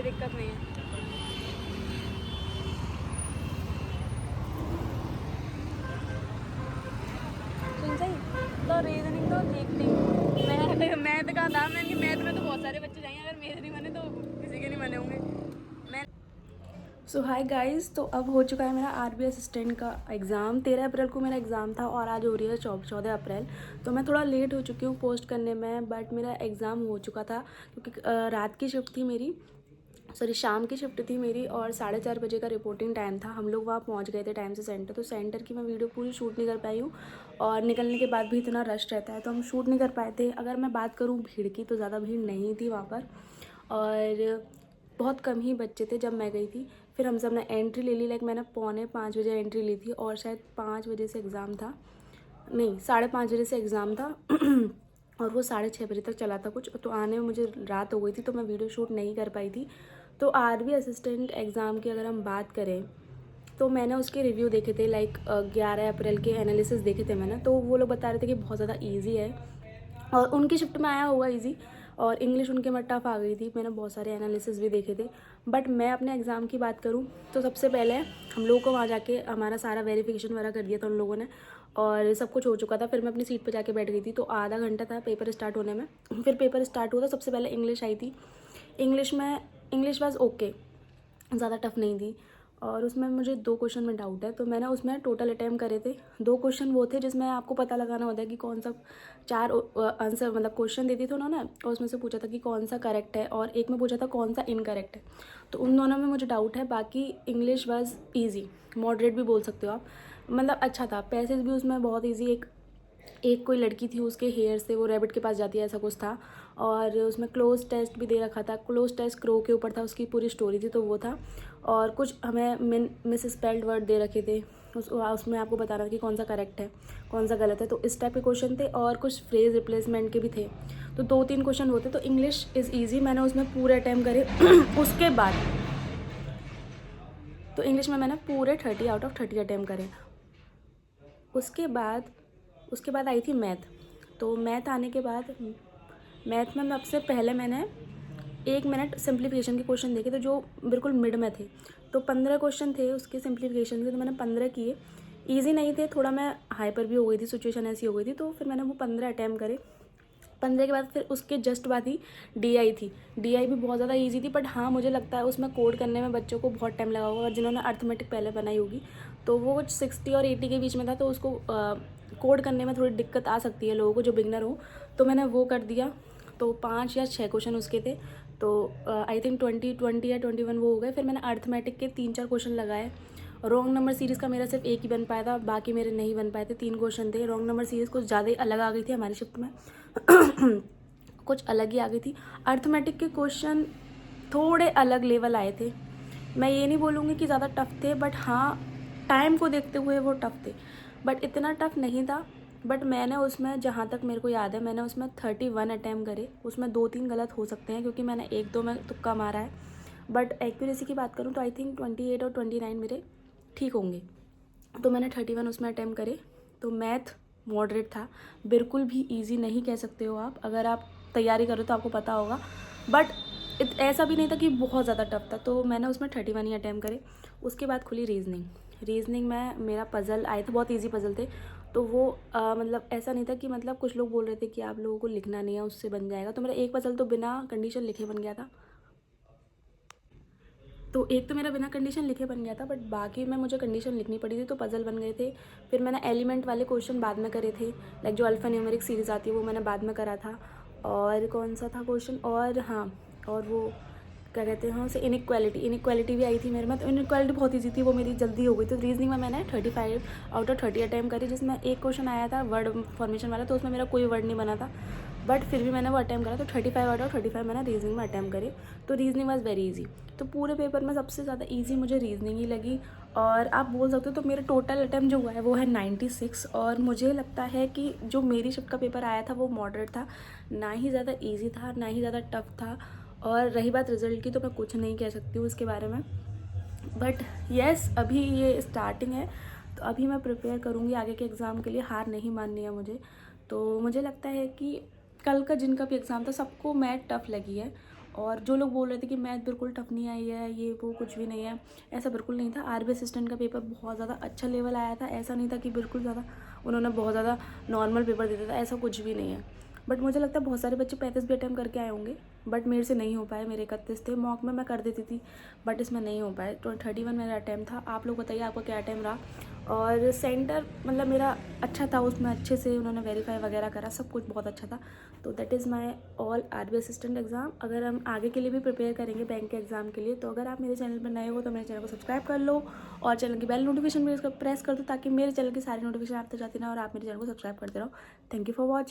दिक्कत नहीं है। सुन सही तो रीजनिंग तो ठीक थी। मैथ का था, मैंने मैथ में तो बहुत सारे बच्चे जाएंगे, अगर मेरे नहीं बने तो किसी के नहीं बने होंगे। मैं सो हाय गाइस, तो अब हो चुका है मेरा आरबी असिस्टेंट का एग्ज़ाम। 13 अप्रैल को मेरा एग्ज़ाम था और आज हो रही है 14 अप्रैल। तो मैं थोड़ा लेट हो चुकी हूँ पोस्ट करने में, बट मेरा एग्ज़ाम हो चुका था क्योंकि रात की शिफ्ट थी मेरी, सॉरी शाम की शिफ्ट थी मेरी, और 4:30 बजे का रिपोर्टिंग टाइम था। हम लोग वहाँ पहुँच गए थे टाइम से सेंटर, तो सेंटर की मैं वीडियो पूरी शूट नहीं कर पाई हूँ और निकलने के बाद भी इतना रश रहता है तो हम शूट नहीं कर पाए थे। अगर मैं बात करूँ भीड़ की तो ज़्यादा भीड़ नहीं थी वहाँ पर, और बहुत कम ही बच्चे थे जब मैं गई थी। फिर हम सब ने एंट्री ले ली, लाइक मैंने 4:45 बजे एंट्री ली थी और शायद 5 बजे से एग्ज़ाम था, नहीं 5:30 बजे से एग्ज़ाम था और वो 6:30 बजे तक चला था कुछ, तो आने में मुझे रात हो गई थी तो मैं वीडियो शूट नहीं कर पाई थी। तो आरबी असिस्टेंट एग्ज़ाम की अगर हम बात करें तो मैंने उसके रिव्यू देखे थे, लाइक 11 अप्रैल के एनालिसिस देखे थे मैंने, तो वो लोग बता रहे थे कि बहुत ज़्यादा ईजी है और उनकी शिफ्ट में आया होगा ईजी, और इंग्लिश उनके में टफ आ गई थी। मैंने बहुत सारे एनालिसिस भी देखे थे। बट मैं अपने एग्ज़ाम की बात करूँ तो सबसे पहले हम लोगों को वहाँ जाके हमारा सारा वेरिफिकेशन वगैरह कर दिया था उन लोगों ने और सब कुछ हो चुका था। फिर मैं अपनी सीट पर जाके बैठ गई थी, तो आधा घंटा था पेपर स्टार्ट होने में। फिर पेपर स्टार्ट हुआ था, सबसे पहले इंग्लिश आई थी। इंग्लिश वाज ओके, ज़्यादा टफ नहीं थी, और उसमें मुझे 2 क्वेश्चन में डाउट है, तो मैंने उसमें टोटल अटैम्प्ट करे थे। 2 क्वेश्चन वो थे जिसमें आपको पता लगाना होता है कि कौन सा 4 आंसर मतलब क्वेश्चन देती थी उन्होंने, और उसमें से पूछा था कि कौन सा करेक्ट है और एक में पूछा था कौन सा इनकरेक्ट है। तो उन दोनों में मुझे डाउट है। बाकी इंग्लिश वाज ईजी, मॉडरेट भी बोल सकते हो आप, मतलब अच्छा था। पैसेज भी उसमें बहुत ईजी, एक कोई लड़की थी उसके हेयर से वो रैबिट के पास जाती है ऐसा कुछ था, और उसमें क्लोज टेस्ट भी दे रखा था। क्लोज टेस्ट क्रो के ऊपर था, उसकी पूरी स्टोरी थी तो वो था, और कुछ हमें मिस स्पेल्ड वर्ड दे रखे थे, उसमें आपको बताना था कि कौन सा करेक्ट है कौन सा गलत है। तो इस टाइप के क्वेश्चन थे, और कुछ फ्रेज रिप्लेसमेंट के भी थे। तो 2-3 क्वेश्चन होते। तो इंग्लिश इज़ ईजी, मैंने उसमें पूरे अटैम्प्ट करे उसके बाद तो इंग्लिश में मैंने पूरे 30 आउट ऑफ 30 अटैम्प्ट करे। उसके बाद आई थी मैथ। तो मैथ आने के बाद मैथ में सबसे पहले मैंने 1 मिनट सिंप्लीफिकेशन के क्वेश्चन देखे, तो जो बिल्कुल मिड में थे। तो 15 क्वेश्चन थे उसके सिंप्लीफिकेशन के, तो मैंने 15 किए। ईजी नहीं थे, थोड़ा मैं हाइपर भी हो गई थी, सिचुएशन ऐसी हो गई थी, तो फिर मैंने वो 15 अटैम्प्ट करे। 15 के बाद फिर उसके जस्ट बाद ही डीआई थी। डीआई भी बहुत ज़्यादा ईजी थी, बट हाँ मुझे लगता है उसमें कोड करने में बच्चों को बहुत टाइम लगा होगा, और जिन्होंने अर्थमेटिक पहले बनाई होगी तो वो कुछ 60 और 80 के बीच में था, तो उसको कोड करने में थोड़ी दिक्कत आ सकती है लोगों को जो बिगनर हो। तो मैंने वो कर दिया। तो 5 या 6 क्वेश्चन उसके थे, तो आई थिंक 20 या 21 वो हो गए। फिर मैंने अर्थमेटिक के 3-4 क्वेश्चन लगाए। रॉन्ग नंबर सीरीज़ का मेरा सिर्फ एक ही बन पाया था, बाकी मेरे नहीं बन पाए थे। 3 क्वेश्चन थे। रॉन्ग नंबर सीरीज़ कुछ ज़्यादा ही अलग आ गई थी हमारी शिफ्ट में कुछ अलग ही आ गई थी। अर्थमेटिक के क्वेश्चन थोड़े अलग लेवल आए थे। मैं ये नहीं बोलूँगी कि ज़्यादा टफ थे, बट हाँ टाइम को देखते हुए वो टफ थे, बट इतना टफ नहीं था। बट मैंने उसमें जहाँ तक मेरे को याद है मैंने उसमें 31 अटैम्प्ट करे। उसमें 2-3 गलत हो सकते हैं क्योंकि मैंने 1-2 में तुक्का मारा है, बट एक्यूरेसी की बात करूँ तो आई थिंक 28 और 29 मेरे ठीक होंगे। तो मैंने 31 उसमें अटैम्प्ट करे। तो मैथ मॉडरेट था, बिल्कुल भी ईजी नहीं कह सकते हो आप, अगर आप तैयारी करो तो आपको पता होगा, बट ऐसा भी नहीं था कि बहुत ज़्यादा टफ था। तो मैंने उसमें 31 ही अटैम्प्ट करे। उसके बाद खुली रीजनिंग में मेरा पज़ल आए थे, बहुत ईजी पज़ल थे। तो वो मतलब ऐसा नहीं था कि, मतलब कुछ लोग बोल रहे थे कि आप लोगों को लिखना नहीं है उससे बन जाएगा, तो मेरा एक पज़ल तो बिना कंडीशन लिखे बन गया था। तो एक तो मेरा बिना कंडीशन लिखे बन गया था, बट बाकी में मुझे कंडीशन लिखनी पड़ी थी, तो पज़ल बन गए थे। फिर मैंने एलिमेंट वाले क्वेश्चन बाद में करे थे, लाइक जो अल्फ़ा न्यूमेरिक सीरीज़ आती है वो मैंने बाद में करा था। और कौन सा था क्वेश्चन, और हाँ, और वो क्या कहते हैं उसे, इनइक्वालिटी भी आई थी मेरे में। तो इनइक्वालिटी बहुत ईजी थी, वो मेरी जल्दी हो गई। तो रीजनिंग में मैंने 35 आउट ऑफ 30 अटैम्प्ट करी, जिसमें एक क्वेश्चन आया था वर्ड फॉर्मेशन वाला, तो उसमें मेरा कोई वर्ड नहीं बना था, बट फिर भी मैंने वो अटैम्प्ट करा। तो 35 आउट ऑफ 35 मैंने रीजनिंग में अटैम्प्ट करे। तो रीजनिंग वॉज वेरी ईजी। तो पूरे पेपर में सबसे ज़्यादा ईजी मुझे रीजनिंग ही लगी, और आप बोल सकते हो तो मेरा टोटल अटैम्प्ट जो हुआ है वो है 96। और मुझे लगता है कि जो मेरी शिफ्ट का पेपर आया था वो मॉडरेट था, ना ही ज़्यादा ईजी था ना ही ज़्यादा टफ था। और रही बात रिज़ल्ट की, तो मैं कुछ नहीं कह सकती हूँ उसके बारे में, बट येस अभी ये स्टार्टिंग है, तो अभी मैं प्रिपेयर करूँगी आगे के एग्ज़ाम के लिए। हार नहीं माननी है मुझे। तो मुझे लगता है कि कल का जिनका भी एग्ज़ाम था सबको मैथ टफ लगी है, और जो लोग बोल रहे थे कि मैथ बिल्कुल टफ नहीं आई है, ये वो कुछ भी नहीं है, ऐसा बिल्कुल नहीं था। आरबी असिस्टेंट का पेपर बहुत ज़्यादा अच्छा लेवल आया था, ऐसा नहीं था कि बिल्कुल ज़्यादा उन्होंने बहुत ज़्यादा नॉर्मल पेपर दे दिया था, ऐसा कुछ भी नहीं है। बट मुझे लगता है बहुत सारे बच्चे 35 भी अटैम्प्ट करके आए होंगे, बट मेरे से नहीं हो पाए। मेरे 31 थे, मॉक में मैं कर देती थी, बट इसमें नहीं हो पाए। तो 31 मेरा अटैम्प्ट था। आप लोग बताइए आपका क्या अटैम्प्ट रहा। और सेंटर मतलब मेरा अच्छा था, उसमें अच्छे से उन्होंने वेरीफाई वगैरह करा, सब कुछ बहुत अच्छा था। तो that is my all RB assistant exam. अगर हम आगे के लिए भी प्रिपेयर करेंगे बैंक के एग्ज़ाम के लिए, तो अगर आप मेरे चैनल पर नए हो तो मेरे चैनल को सब्सक्राइब कर लो और चैनल की बेल नोटिफिकेशन भी प्रेस कर दो, ताकि मेरे चैनल की सारी नोटिफिकेशन आप तक जाती ना और आप मेरे चैनल को सब्सक्राइब करते रहो। Thank you for watching.